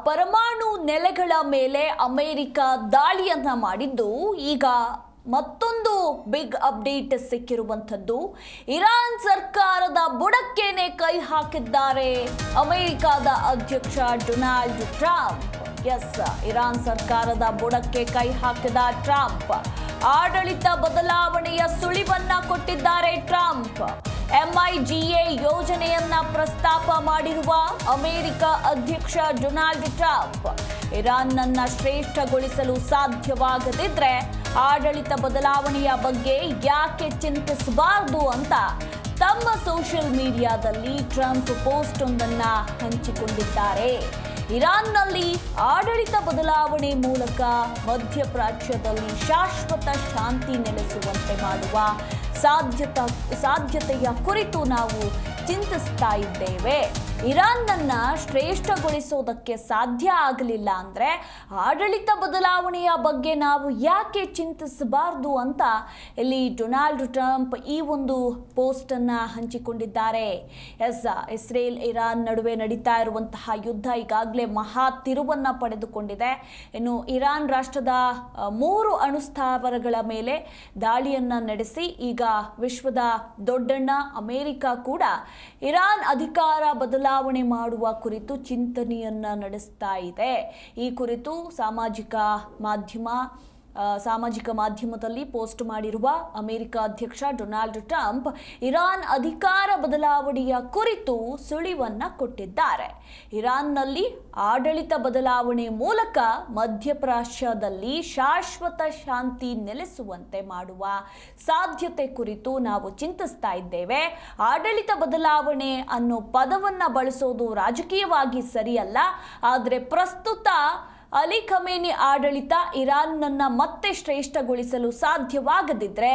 ಪರಮಾಣು ನೆಲೆಗಳ ಮೇಲೆ ಅಮೆರಿಕ ದಾಳಿಯನ್ನ ಮಾಡಿದ್ದು ಈಗ ಮತ್ತೊಂದು ಬಿಗ್ ಅಪ್ಡೇಟ್ ಸಿಕ್ಕಿರುವಂಥದ್ದು. ಇರಾನ್ ಸರ್ಕಾರದ ಬುಡಕ್ಕೇನೆ ಕೈ ಹಾಕಿದ್ದಾರೆ ಅಮೆರಿಕದ ಅಧ್ಯಕ್ಷ ಡೊನಾಲ್ಡ್ ಟ್ರಂಪ್. ಇರಾನ್ ಸರ್ಕಾರದ ಬುಡಕ್ಕೆ ಕೈ ಹಾಕಿದ ಟ್ರಂಪ್ ಆಡಳಿತ ಬದಲಾವಣೆಯ ಸುಳಿವನ್ನ ಕೊಟ್ಟಿದ್ದಾರೆ. ಟ್ರಂಪ್ MIGA ಯೋಜನೆಯನ್ನ ಪ್ರಸ್ತಾಪ ಮಾಡಿರುವ ಅಮೆರಿಕ ಅಧ್ಯಕ್ಷ ಡೊನಾಲ್ಡ್ ಟ್ರಂಪ್ ಇರಾನ್ನನ್ನ ಶ್ರೇಷ್ಠಗೊಳಿಸಲು ಸಾಧ್ಯವಾಗದಿದ್ರೆ ಆಡಳಿತ ಬದಲಾವಣೆಯ ಬಗ್ಗೆ ಯಾಕೆ ಚಿಂತಿಸಬಾರದು ಅಂತ ತಮ್ಮ ಸೋಷಿಯಲ್ ಮೀಡಿಯಾದಲ್ಲಿ ಟ್ರಂಪ್ ಪೋಸ್ಟ್ ಒಂದನ್ನ ಹಂಚಿಕೊಂಡಿದ್ದಾರೆ. ಇರಾನ್ನಲ್ಲಿ ಆಡಳಿತ ಬದಲಾವಣೆ ಮೂಲಕ ಮಧ್ಯಪ್ರಾಚ್ಯದಲ್ಲಿ ಶಾಶ್ವತ ಶಾಂತಿ ನೆಲೆಸುವಂತೆ ಮಾಡುವ ಸಾಧ್ಯತೆಯ ಕುರಿತು ನಾವು ಚಿಂತಿಸ್ತಾ ಇದ್ದೇವೆ. ಇರಾನ್ನನ್ನ ಶ್ರೇಷ್ಠಗೊಳಿಸೋದಕ್ಕೆ ಸಾಧ್ಯ ಆಗಲಿಲ್ಲ ಅಂದ್ರೆ ಆಡಳಿತ ಬದಲಾವಣೆಯ ಬಗ್ಗೆ ನಾವು ಯಾಕೆ ಚಿಂತಿಸಬಾರದು ಅಂತ ಇಲ್ಲಿ ಡೊನಾಲ್ಡ್ ಟ್ರಂಪ್ ಈ ಒಂದು ಪೋಸ್ಟ್ ಅನ್ನ ಹಂಚಿಕೊಂಡಿದ್ದಾರೆ. ಇಸ್ರೇಲ್ ಇರಾನ್ ನಡುವೆ ನಡೀತಾ ಇರುವಂತಹ ಯುದ್ಧ ಈಗಾಗಲೇ ಮಹಾ ತಿರುವನ್ನ ಪಡೆದುಕೊಂಡಿದೆ. ಇನ್ನು ಇರಾನ್ ರಾಷ್ಟ್ರದ 3 ಅಣುಸ್ಥಾವರಗಳ ಮೇಲೆ ದಾಳಿಯನ್ನ ನಡೆಸಿ ಈಗ ವಿಶ್ವದ ದೊಡ್ಡಣ್ಣ ಅಮೆರಿಕ ಕೂಡ ಇರಾನ್ ಅಧಿಕಾರ ಬದಲಾವಣೆ ಮಾಡುವ ಕುರಿತು ಚಿಂತನೆಯನ್ನ ನಡೆಸ್ತಾ ಇದೆ. ಈ ಕುರಿತು ಸಾಮಾಜಿಕ ಮಾಧ್ಯಮದಲ್ಲಿ ಪೋಸ್ಟ್ ಮಾಡಿರುವ ಅಮೆರಿಕ ಅಧ್ಯಕ್ಷ ಡೊನಾಲ್ಡ್ ಟ್ರಂಪ್ ಇರಾನ್ ಅಧಿಕಾರ ಬದಲಾವಣೆಯ ಕುರಿತು ಸುಳಿವನ್ನ ಕೊಟ್ಟಿದ್ದಾರೆ. ಇರಾನ್ನಲ್ಲಿ ಆಡಳಿತ ಬದಲಾವಣೆ ಮೂಲಕ ಮಧ್ಯಪ್ರಾಚ್ಯದಲ್ಲಿ ಶಾಶ್ವತ ಶಾಂತಿ ನೆಲೆಸುವಂತೆ ಮಾಡುವ ಸಾಧ್ಯತೆ ಕುರಿತು ನಾವು ಚಿಂತಿಸ್ತಾ ಇದ್ದೇವೆ. ಆಡಳಿತ ಬದಲಾವಣೆ ಅನ್ನೋ ಪದವನ್ನ ಬಳಸೋದು ರಾಜಕೀಯವಾಗಿ ಸರಿಯಲ್ಲ. ಆದರೆ ಪ್ರಸ್ತುತ ಅಲಿ ಖಮೇನಿ ಆಡಳಿತ ಇರಾನ್ನನ್ನ ಮತ್ತೆ ಶ್ರೇಷ್ಠಗೊಳಿಸಲು ಸಾಧ್ಯವಾಗದಿದ್ರೆ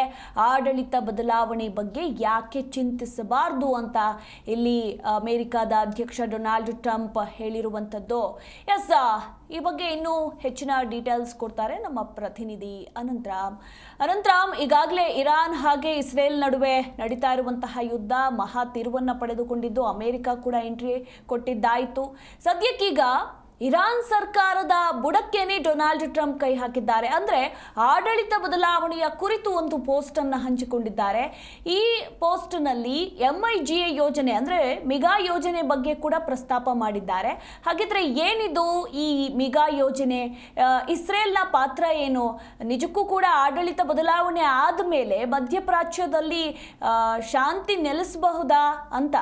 ಆಡಳಿತ ಬದಲಾವಣೆ ಬಗ್ಗೆ ಯಾಕೆ ಚಿಂತಿಸಬಾರದು ಅಂತ ಇಲ್ಲಿ ಅಮೆರಿಕದ ಅಧ್ಯಕ್ಷ ಡೊನಾಲ್ಡ್ ಟ್ರಂಪ್ ಹೇಳಿರುವಂಥದ್ದು. ಈ ಬಗ್ಗೆ ಇನ್ನೂ ಹೆಚ್ಚಿನ ಡೀಟೇಲ್ಸ್ ಕೊಡ್ತಾರೆ ನಮ್ಮ ಪ್ರತಿನಿಧಿ ಅನಂತರಾಮ್. ಈಗಾಗಲೇ ಇರಾನ್ ಹಾಗೆ ಇಸ್ರೇಲ್ ನಡುವೆ ನಡೀತಾ ಇರುವಂತಹ ಯುದ್ಧ ಮಹಾ ತಿರುವನ್ನ ಪಡೆದುಕೊಂಡಿದ್ದು ಅಮೆರಿಕ ಕೂಡ ಎಂಟ್ರಿ ಕೊಟ್ಟಿದ್ದಾಯಿತು. ಸದ್ಯಕ್ಕೀಗ ಇರಾನ್ ಸರ್ಕಾರದ ಬುಡಕ್ಕೇನೆ ಡೊನಾಲ್ಡ್ ಟ್ರಂಪ್ ಕೈ ಹಾಕಿದ್ದಾರೆ. ಅಂದ್ರೆ ಆಡಳಿತ ಬದಲಾವಣೆಯ ಕುರಿತು ಒಂದು ಪೋಸ್ಟ್ ಅನ್ನು ಹಂಚಿಕೊಂಡಿದ್ದಾರೆ. ಈ ಪೋಸ್ಟ್ ನಲ್ಲಿ MIGA ಯೋಜನೆ ಅಂದ್ರೆ ಮಿಗಾ ಯೋಜನೆ ಬಗ್ಗೆ ಕೂಡ ಪ್ರಸ್ತಾಪ ಮಾಡಿದ್ದಾರೆ. ಹಾಗಿದ್ರೆ ಏನಿದು ಈ ಮಿಗಾ ಯೋಜನೆ? ಇಸ್ರೇಲ್ನ ಪಾತ್ರ ಏನು? ನಿಜಕ್ಕೂ ಕೂಡ ಆಡಳಿತ ಬದಲಾವಣೆ ಆದ ಮೇಲೆ ಮಧ್ಯಪ್ರಾಚ್ಯದಲ್ಲಿ ಶಾಂತಿ ನೆಲೆಸಬಹುದಾ ಅಂತ?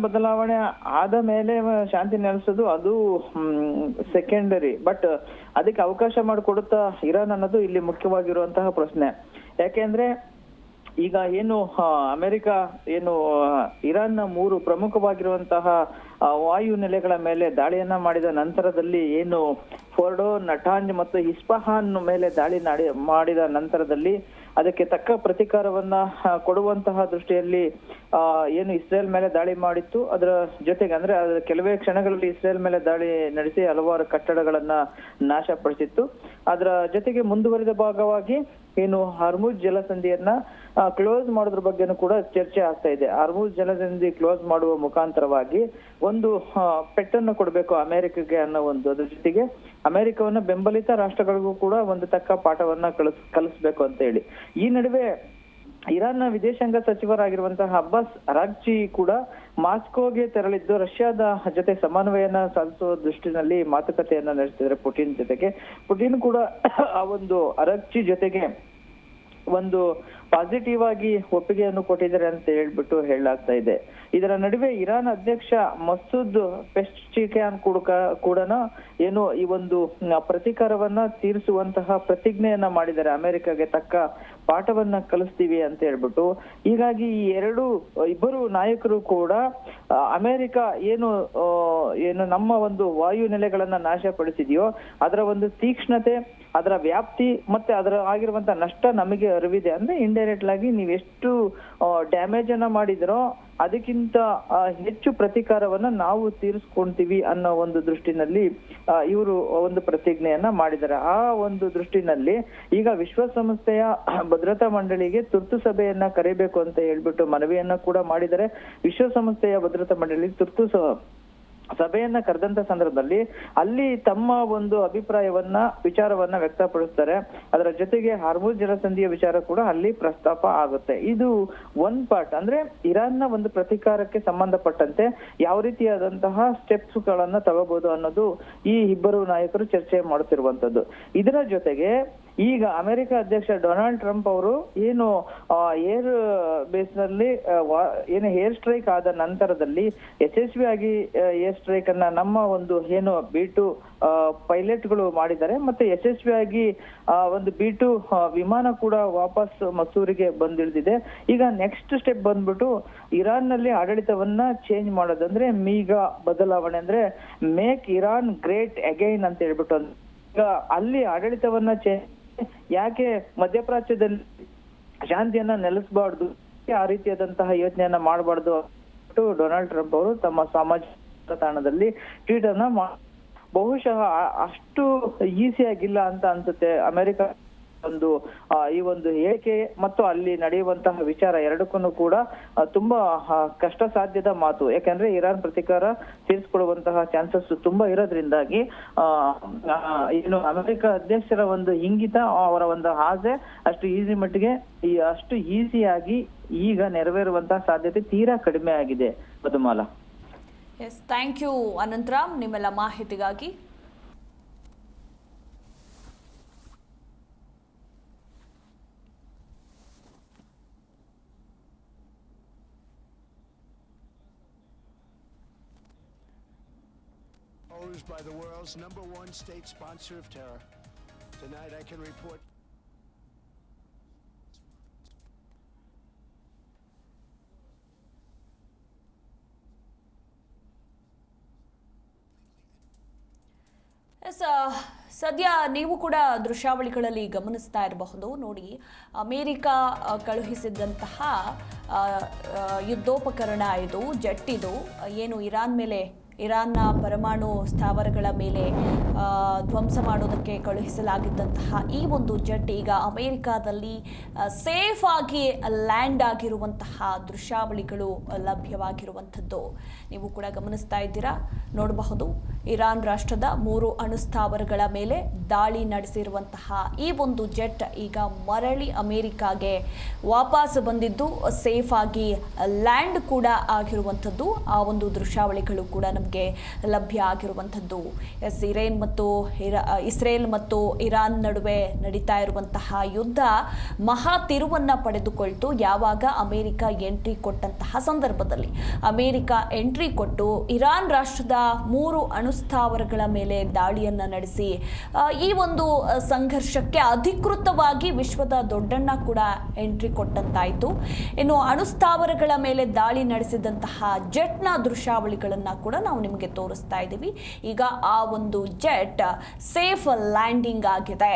ಬದಲಾವಣೆ ಆದ ಮೇಲೆ ಶಾಂತಿ ನೆಲೆಸೋದು ಅದು ಸೆಕೆಂಡರಿ. ಬಟ್ ಅದಕ್ಕೆ ಅವಕಾಶ ಮಾಡಿಕೊಡುತ್ತಾ ಇರಾನ್ ಅನ್ನೋದು ಇಲ್ಲಿ ಮುಖ್ಯವಾಗಿರುವಂತಹ ಪ್ರಶ್ನೆ. ಯಾಕೆಂದ್ರೆ ಈಗ ಏನು ಅಮೆರಿಕ ಏನು ಇರಾನ್ನ 3 ಪ್ರಮುಖವಾಗಿರುವಂತಹ ವಾಯು ನೆಲೆಗಳ ಮೇಲೆ ದಾಳಿಯನ್ನ ಮಾಡಿದ ನಂತರದಲ್ಲಿ ಏನು ಫೋರ್ಡೋ, ನಟಾಂಜ್ ಮತ್ತು ಇಸ್ಫಹಾನ್ ಮೇಲೆ ದಾಳಿ ಮಾಡಿದ ನಂತರದಲ್ಲಿ ಅದಕ್ಕೆ ತಕ್ಕ ಪ್ರತಿಕಾರವನ್ನ ಕೊಡುವಂತಹ ದೃಷ್ಟಿಯಲ್ಲಿ ಏನು ಇಸ್ರೇಲ್ ಮೇಲೆ ದಾಳಿ ಮಾಡಿತ್ತು. ಅದರ ಜೊತೆಗೆ ಅಂದ್ರೆ ಅದರ ಕೆಲವೇ ಕ್ಷಣಗಳಲ್ಲಿ ಇಸ್ರೇಲ್ ಮೇಲೆ ದಾಳಿ ನಡೆಸಿ ಹಲವಾರು ಕಟ್ಟಡಗಳನ್ನ ನಾಶಪಡಿಸಿತ್ತು. ಅದರ ಜೊತೆಗೆ ಮುಂದುವರಿದ ಭಾಗವಾಗಿ ಏನು ಹಾರ್ಮುಜ್ ಜಲಸಂಧಿಯನ್ನ ಕ್ಲೋಸ್ ಮಾಡೋದ್ರ ಬಗ್ಗೆನೂ ಕೂಡ ಚರ್ಚೆ ಆಗ್ತಾ ಇದೆ. ಹಾರ್ಮುಜ್ ಜಲಸಂಧಿ ಕ್ಲೋಸ್ ಮಾಡುವ ಮುಖಾಂತರವಾಗಿ ಒಂದು ಪೆಟ್ಟನ್ನು ಕೊಡಬೇಕು ಅಮೆರಿಕಗೆ ಅನ್ನೋ ಒಂದು, ಅದ್ರ ಜೊತೆಗೆ ಅಮೆರಿಕವನ್ನ ಬೆಂಬಲಿತ ರಾಷ್ಟ್ರಗಳಿಗೂ ಕೂಡ ಒಂದು ತಕ್ಕ ಪಾಠವನ್ನ ಕಲಿಸ್ಬೇಕು ಅಂತ ಹೇಳಿ. ಈ ನಡುವೆ ಇರಾನ್ನ ವಿದೇಶಾಂಗ ಸಚಿವರಾಗಿರುವಂತಹ ಅಬ್ಬಾಸ್ ಅರಾಗ್ಚಿ ಕೂಡ ಮಾಸ್ಕೋಗೆ ತೆರಳಿದ್ದು ರಷ್ಯಾದ ಜೊತೆ ಸಮನ್ವಯನ ಸಾಧಿಸುವ ದೃಷ್ಟಿನಲ್ಲಿ ಮಾತುಕತೆಯನ್ನ ನಡೆಸಿದ್ದಾರೆ ಪುಟಿನ್ ಜೊತೆಗೆ. ಪುಟಿನ್ ಕೂಡ ಆ ಒಂದು ಅರಾಗ್ಚಿ ಜೊತೆಗೆ ಒಂದು ಪಾಸಿಟಿವ್ ಆಗಿ ಒಪ್ಪಿಗೆಯನ್ನು ಕೊಟ್ಟಿದ್ದಾರೆ ಅಂತ ಹೇಳ್ಬಿಟ್ಟು ಹೇಳಲಾಗ್ತಾ ಇದೆ. ಇದರ ನಡುವೆ ಇರಾನ್ ಅಧ್ಯಕ್ಷ ಮಸೂದ್ ಪೆಸ್ಚಿಕ್ಯಾನ್ ಕೂಡ ಏನು ಈ ಒಂದು ಪ್ರತೀಕಾರವನ್ನ ತೀರಿಸುವಂತಹ ಪ್ರತಿಜ್ಞೆಯನ್ನ ಮಾಡಿದ್ದಾರೆ. ಅಮೆರಿಕಗೆ ತಕ್ಕ ಪಾಠವನ್ನ ಕಲಿಸ್ತೀವಿ ಅಂತ ಹೇಳ್ಬಿಟ್ಟು. ಹೀಗಾಗಿ ಈ ಇಬ್ಬರು ನಾಯಕರು ಕೂಡ ಅಮೆರಿಕ ಏನು ನಮ್ಮ ಒಂದು ವಾಯು ನೆಲೆಗಳನ್ನ ನಾಶಪಡಿಸಿದೆಯೋ ಅದರ ಒಂದು ತೀಕ್ಷ್ಣತೆ, ಅದರ ವ್ಯಾಪ್ತಿ ಮತ್ತೆ ಅದರ ಆಗಿರುವಂತಹ ನಷ್ಟ ನಮಗೆ ಅರಿವಿದೆ. ಅಂದ್ರೆ ಇಂಡೈರೆಕ್ಟ್ ಆಗಿ ನೀವೆಷ್ಟು ಡ್ಯಾಮೇಜ್ ಅನ್ನ ಮಾಡಿದ್ರೋ ಅದಕ್ಕಿಂತ ಹೆಚ್ಚು ಪ್ರತೀಕಾರವನ್ನ ನಾವು ತೀರಿಸ್ಕೊಂತೀವಿ ಅನ್ನೋ ಒಂದು ದೃಷ್ಟಿನಲ್ಲಿ ಇವರು ಒಂದು ಪ್ರತಿಜ್ಞೆಯನ್ನ ಮಾಡಿದ್ದಾರೆ. ಆ ಒಂದು ದೃಷ್ಟಿನಲ್ಲಿ ಈಗ ವಿಶ್ವಸಂಸ್ಥೆಯ ಭದ್ರತಾ ಮಂಡಳಿಗೆ ತುರ್ತು ಸಭೆಯನ್ನ ಕರೆಯಬೇಕು ಅಂತ ಹೇಳ್ಬಿಟ್ಟು ಮನವಿಯನ್ನ ಕೂಡ ಮಾಡಿದ್ದಾರೆ. ವಿಶ್ವಸಂಸ್ಥೆಯ ಭದ್ರತಾ ಮಂಡಳಿ ತುರ್ತು ಸಭೆಯನ್ನ ಕರೆದಂತ ಸಂದರ್ಭದಲ್ಲಿ ಅಲ್ಲಿ ತಮ್ಮ ಒಂದು ವಿಚಾರವನ್ನ ವ್ಯಕ್ತಪಡಿಸ್ತಾರೆ. ಅದರ ಜೊತೆಗೆ ಹಾರ್ಮುಜ್ ಜಲಸಂಧಿಯ ವಿಚಾರ ಕೂಡ ಅಲ್ಲಿ ಪ್ರಸ್ತಾಪ ಆಗುತ್ತೆ. ಇದು ಒಂದ್ ಪಾರ್ಟ್. ಅಂದ್ರೆ ಇರಾನ್ನ ಒಂದು ಪ್ರತೀಕಾರಕ್ಕೆ ಸಂಬಂಧಪಟ್ಟಂತೆ ಯಾವ ರೀತಿಯಾದಂತಹ ಸ್ಟೆಪ್ಸ್ ಗಳನ್ನ ತಗೋಬಹುದು ಅನ್ನೋದು ಈ ಇಬ್ಬರು ನಾಯಕರು ಚರ್ಚೆ ಮಾಡುತ್ತಿರುವಂತದ್ದು. ಇದರ ಜೊತೆಗೆ ಈಗ ಅಮೆರಿಕ ಅಧ್ಯಕ್ಷ ಡೊನಾಲ್ಡ್ ಟ್ರಂಪ್ ಅವರು ಏನು ಏರ್ ಬೇಸ್ ನಲ್ಲಿ ಏನು ಏರ್ ಸ್ಟ್ರೈಕ್ ಆದ ನಂತರದಲ್ಲಿ ಯಶಸ್ವಿಯಾಗಿ ಏರ್ ಸ್ಟ್ರೈಕ್ ಅನ್ನ ನಮ್ಮ ಒಂದು ಏನು B2 ಪೈಲಟ್ಗಳು ಮಾಡಿದ್ದಾರೆ. ಮತ್ತೆ ಯಶಸ್ವಿಯಾಗಿ ಒಂದು B2 ವಿಮಾನ ಕೂಡ ವಾಪಸ್ ಮಸೂರಿಗೆ ಬಂದಿಳಿದಿದೆ. ಈಗ ನೆಕ್ಸ್ಟ್ ಸ್ಟೆಪ್ ಬಂದ್ಬಿಟ್ಟು ಇರಾನ್ ನಲ್ಲಿ ಆಡಳಿತವನ್ನ ಚೇಂಜ್ ಮಾಡೋದಂದ್ರೆ ಮೀಗಾ ಬದಲಾವಣೆ, ಅಂದ್ರೆ ಮೇಕ್ ಇರಾನ್ ಗ್ರೇಟ್ ಅಗೈನ್ ಅಂತ ಹೇಳ್ಬಿಟ್ಟು ಈಗ ಅಲ್ಲಿ ಆಡಳಿತವನ್ನ ಯಾಕೆ ಮಧ್ಯಪ್ರಾಚ್ಯದಲ್ಲಿ ಶಾಂತಿಯನ್ನ ನೆಲೆಸಬಾರ್ದು, ಆ ರೀತಿಯಾದಂತಹ ಯೋಚನೆಯನ್ನ ಮಾಡಬಾರ್ದು ಡೊನಾಲ್ಡ್ ಟ್ರಂಪ್ ಅವರು ತಮ್ಮ ಸಾಮಾಜಿಕ ತಾಣದಲ್ಲಿ ಟ್ವೀಟ್ ಅನ್ನ ಬಹುಶಃ ಅಷ್ಟು ಈಸಿ ಆಗಿಲ್ಲ ಅಂತ ಅನ್ಸುತ್ತೆ. ಅಮೆರಿಕ ಒಂದು ಈ ಒಂದು ಹೇಳಿಕೆ ಮತ್ತು ಅಲ್ಲಿ ನಡೆಯುವಂತಹ ವಿಚಾರ ಎರಡಕ್ಕೂ ಕೂಡ ತುಂಬಾ ಕಷ್ಟ ಸಾಧ್ಯದ ಮಾತು. ಯಾಕಂದ್ರೆ ಇರಾನ್ ಪ್ರತೀಕಾರ ತೀರಿಸಿಕೊಳ್ಳುವಂತಹ ಚಾನ್ಸಸ್ ತುಂಬಾ ಇರೋದ್ರಿಂದಾಗಿ ಏನು ಅಮೆರಿಕ ಅಧ್ಯಕ್ಷರ ಒಂದು ಇಂಗಿತ, ಅವರ ಒಂದು ಆಸೆ ಅಷ್ಟು ಈಸಿಯಾಗಿ ಈಗ ನೆರವೇರುವಂತಹ ಸಾಧ್ಯತೆ ತೀರಾ ಕಡಿಮೆ ಆಗಿದೆ. Madhumala. Yes, thank you Anantharam ನಿಮ್ಮೆಲ್ಲ ಮಾಹಿತಿಗಾಗಿ. By the world's #1 state sponsor of terror. Tonight I can report ಸದ್ಯ ನೀವು ಕೂಡ ದೃಶ್ಯಾವಳಿಗಳಲ್ಲಿ ಗಮನಿಸ್ತಾ ಇರಬಹುದು. ನೋಡಿ, ಅಮೇರಿಕ ಕಳುಹಿಸಿದಂತಹ ಯುದ್ಧೋಪಕರಣ ಇದು, ಜೆಟ್ ಇದು, ಏನು ಇರಾನ್ನ ಪರಮಾಣು ಸ್ಥಾವರಗಳ ಮೇಲೆ ಧ್ವಂಸ ಮಾಡೋದಕ್ಕೆ ಕಳುಹಿಸಲಾಗಿದ್ದಂತಹ ಈ ಒಂದು ಜೆಟ್ ಈಗ ಅಮೇರಿಕಾದಲ್ಲಿ ಸೇಫ್ ಆಗಿ ಲ್ಯಾಂಡ್ ಆಗಿರುವಂತಹ ದೃಶ್ಯಾವಳಿಗಳು ಲಭ್ಯವಾಗಿರುವಂಥದ್ದು ನೀವು ಕೂಡ ಗಮನಿಸ್ತಾ ಇದ್ದೀರಾ, ನೋಡಬಹುದು. ಇರಾನ್ ರಾಷ್ಟ್ರದ 3 ಅಣುಸ್ಥಾವರಗಳ ಮೇಲೆ ದಾಳಿ ನಡೆಸಿರುವಂತಹ ಈ ಒಂದು ಜೆಟ್ ಈಗ ಮರಳಿ ಅಮೇರಿಕಾಗೆ ವಾಪಸ್ ಬಂದಿದ್ದು ಸೇಫ್ ಆಗಿ ಲ್ಯಾಂಡ್ ಕೂಡ ಆಗಿರುವಂಥದ್ದು. ಆ ಒಂದು ದೃಶ್ಯಾವಳಿಗಳು ಕೂಡ ನಮಗೆ ಲಭ್ಯ ಆಗಿರುವಂಥದ್ದು. ಇಸ್ರೇಲ್ ಮತ್ತು ಇರಾನ್ ನಡುವೆ ನಡೀತಾ ಇರುವಂತಹ ಯುದ್ಧ ಮಹಾ ತಿರುವನ್ನ ಪಡೆದುಕೊಳ್ತು ಯಾವಾಗ ಅಮೆರಿಕ ಎಂಟ್ರಿ ಕೊಟ್ಟಂತಹ ಸಂದರ್ಭದಲ್ಲಿ. ಅಮೆರಿಕ ಎಂಟ್ರಿ ಕೊಟ್ಟು ಇರಾನ್ ರಾಷ್ಟ್ರದ 3 ಅಣುಸ್ಥಾವರಗಳ ಮೇಲೆ ದಾಳಿಯನ್ನ ನಡೆಸಿ ಈ ಒಂದು ಸಂಘರ್ಷಕ್ಕೆ ಅಧಿಕೃತವಾಗಿ ವಿಶ್ವದ ದೊಡ್ಡಣ್ಣ ಕೂಡ ಎಂಟ್ರಿ ಕೊಟ್ಟಂತಾಯಿತು. ಇನ್ನು ಅಣುಸ್ಥಾವರಗಳ ಮೇಲೆ ದಾಳಿ ನಡೆಸಿದಂತಹ ಜೆಟ್ನ ದೃಶ್ಯಾವಳಿಗಳನ್ನ ಕೂಡ ನಾವು ನಿಮಗೆ ತೋರಿಸ್ತಾ ಇದ್ದೀವಿ. ಈಗ ಆ ಒಂದು ಜೆಟ್ ಸೇಫ್ ಲ್ಯಾಂಡಿಂಗ್ ಆಗಿದೆ.